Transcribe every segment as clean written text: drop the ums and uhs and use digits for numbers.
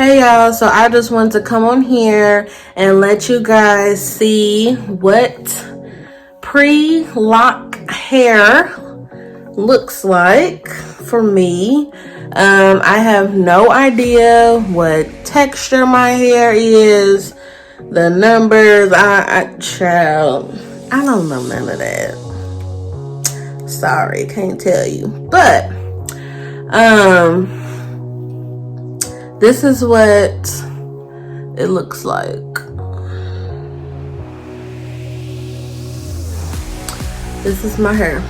Hey y'all, so I just wanted to come on here and let you guys see what pre-lock hair looks like for me. I have no idea what texture my hair is, the numbers, child, I don't know none of that. Sorry, can't tell you. But this is what it looks like. This is my hair.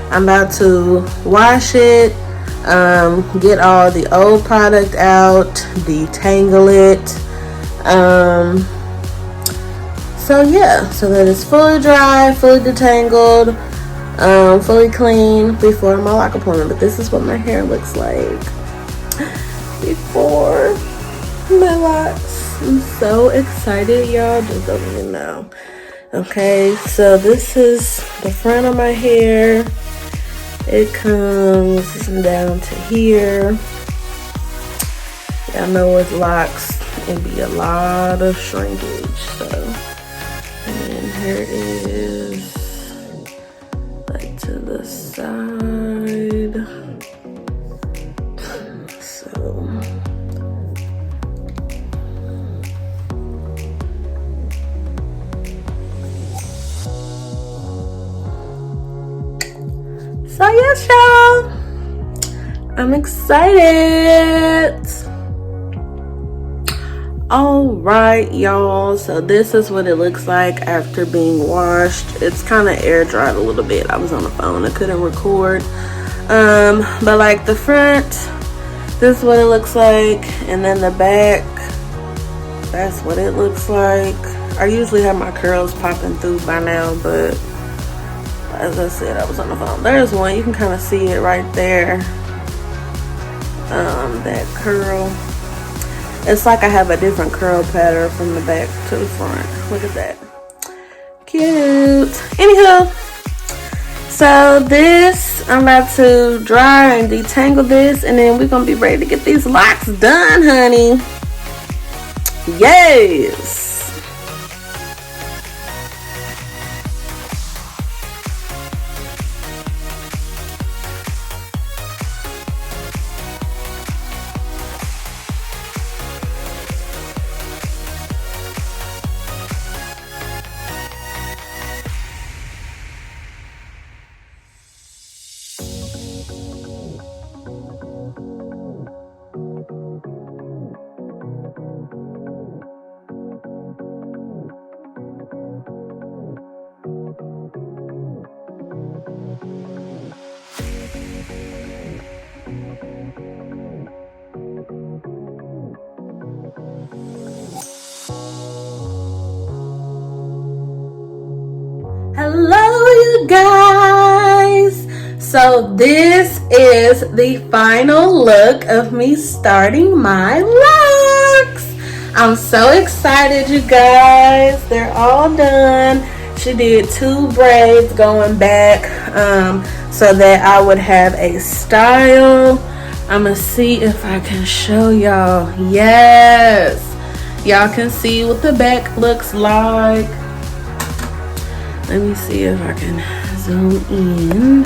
I'm about to wash it, get all the old product out, detangle it. So yeah, so that it's fully dry, fully detangled, fully clean before my lock appointment. But this is what my hair looks like before my locks. I'm so excited, y'all, just don't even know. Okay, so this is the front of my hair. It comes down to here. Y'all know with locks, it'd be a lot of shrinkage. So, and then here it is, like to the side. So yes, y'all, I'm excited. All right, y'all, so this is what it looks like after being washed. It's kind of air dried a little bit. I was on the phone, I couldn't record. But like the front, this is what it looks like, and then the back, that's what it looks like. I usually have my curls popping through by now, but as I said, I was on the phone. There's one, you can kind of see it right there. That curl. It's like I have a different curl pattern from the back to the front. Look at that. Cute. Anywho, so this, I'm about to dry and detangle this, and then we're gonna be ready to get these locks done, honey. Yes. Hello, you guys. So this is the final look of me starting my locks. I'm so excited, you guys. They're all done. She did 2 braids going back so that I would have a style. I'm gonna see if I can show y'all. Yes, y'all can see what the back looks like. Let me see if I can zoom in.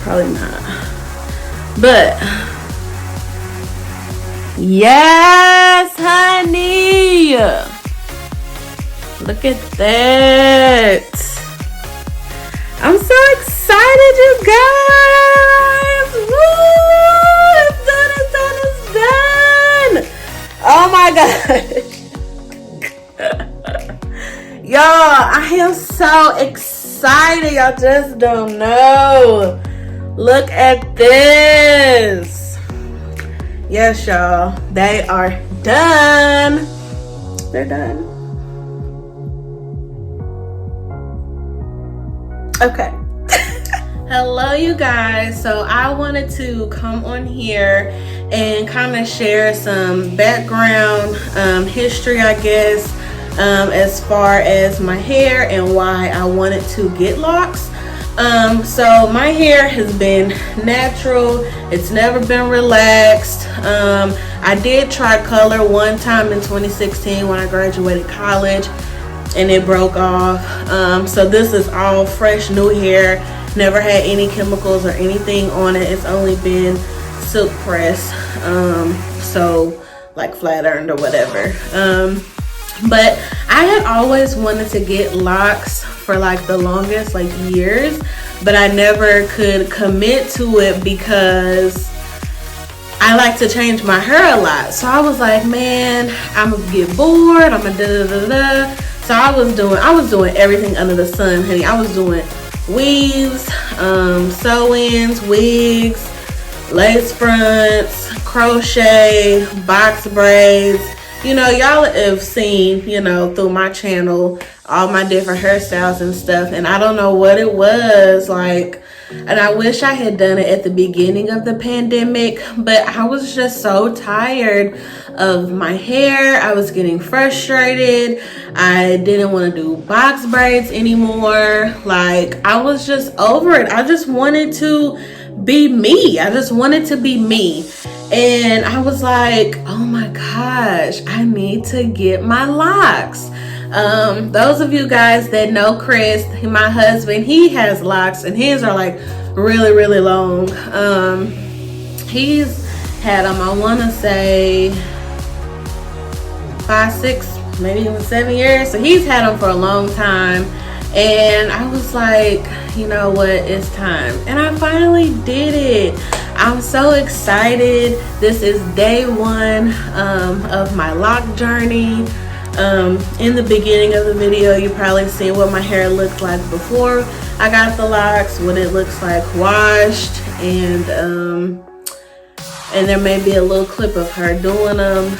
Probably not. But yes, honey. Look at that. I'm so excited, you guys. Woo! It's done, it's done, it's done. Oh my gosh. Y'all, I am so excited. Y'all just don't know. Look at this. Yes, y'all. They are done. They're done. Okay. Hello, you guys. So I wanted to come on here and kind of share some background history, I guess, as far as my hair and why I wanted to get locks. So my hair has been natural. It's never been relaxed. I did try color one time in 2016 when I graduated college, and it broke off. So this is all fresh new hair. Never had any chemicals or anything on it. It's only been silk pressed. So like flat ironed or whatever. But I had always wanted to get locks for like the longest, like years, but I never could commit to it because I like to change my hair a lot. So I was like, man, I'm gonna get bored. I'm gonna da da da da. So I was doing everything under the sun, honey. I was doing weaves, sew-ins, wigs, lace fronts, crochet, box braids. You know, y'all have seen, you know, through my channel, all my different hairstyles and stuff. And I don't know what it was like. And I wish I had done it at the beginning of the pandemic. But I was just so tired of my hair. I was getting frustrated. I didn't want to do box braids anymore. Like, I was just over it. I just wanted to be me. I just wanted to be me. And I was like, oh my gosh, I need to get my locks. Those of you guys that know Chris, my husband, he has locks and his are like really, really long. He's had them, I want to say 5, 6, maybe even 7 years. So he's had them for a long time. And I was like, you know what, it's time. And I finally did it. I'm so excited. This is day 1 of my lock journey. In the beginning of the video, you probably seen what my hair looked like before I got the locks, what it looks like washed, and there may be a little clip of her doing them.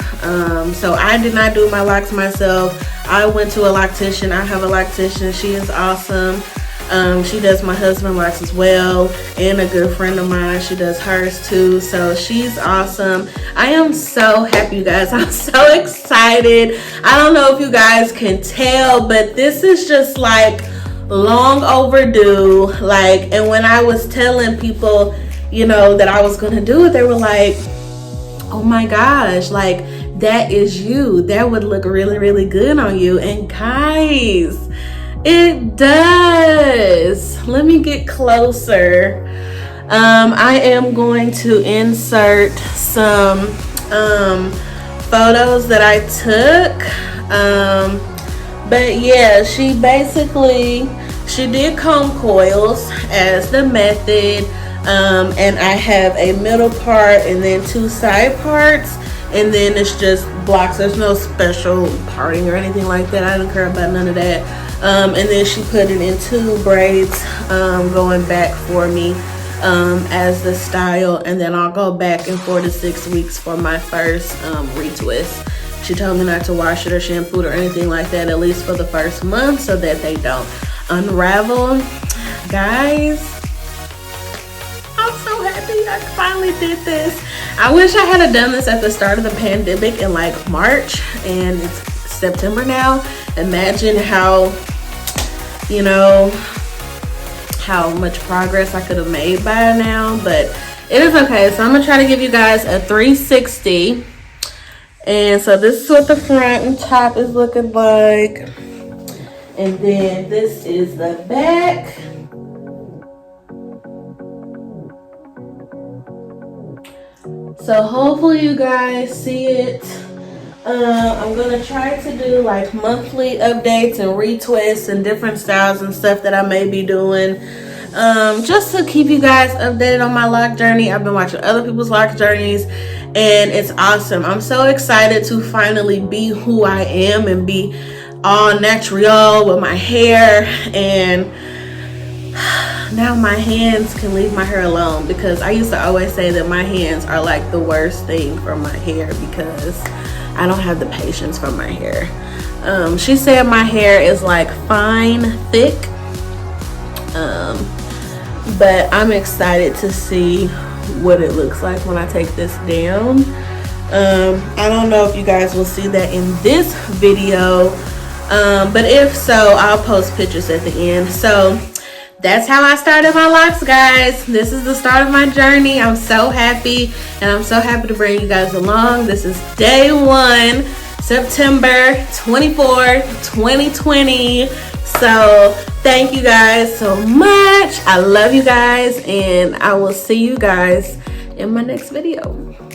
So I did not do my locks myself. I went to a loctician. I have a loctician. She is awesome. She does my husband locks as well, and a good friend of mine, she does hers too. So she's awesome. I am so happy, you guys. I'm so excited. I don't know if you guys can tell, but this is just like long overdue. Like, and when I was telling people, you know, that I was gonna do it, they were like, oh my gosh, like, that is you. That would look really, really good on you. And guys, it does. Let me get closer. I am going to insert some photos that I took. But yeah, she did comb coils as the method. And I have a middle part and then 2 side parts. And then it's just blocks. There's no special parting or anything like that. I don't care about none of that. And then she put it in 2 braids going back for me as the style. And then I'll go back in 4 to 6 weeks for my first retwist. She told me not to wash it or shampoo it or anything like that, at least for the first month, so that they don't unravel. Guys, I'm so happy I finally did this. I wish I had done this at the start of the pandemic in like March, and it's September now. Imagine how, you know, how much progress I could have made by now, but it is okay. So I'm gonna try to give you guys a 360. And so this is what the front and top is looking like. And then this is the back. So hopefully you guys see it. I'm gonna try to do like monthly updates and retwists and different styles and stuff that I may be doing, just to keep you guys updated on my lock journey. I've been watching other people's lock journeys, and it's awesome. I'm so excited to finally be who I am and be all natural with my hair. And now my hands can leave my hair alone, because I used to always say that my hands are like the worst thing for my hair because I don't have the patience for my hair. She said my hair is like fine, thick, but I'm excited to see what it looks like when I take this down. I don't know if you guys will see that in this video, but if so, I'll post pictures at the end. So that's how I started my locks, guys. This is the start of my journey. I'm so happy, and I'm so happy to bring you guys along. This is day 1, September 24th, 2020. So thank you guys so much. I love you guys, and I will see you guys in my next video.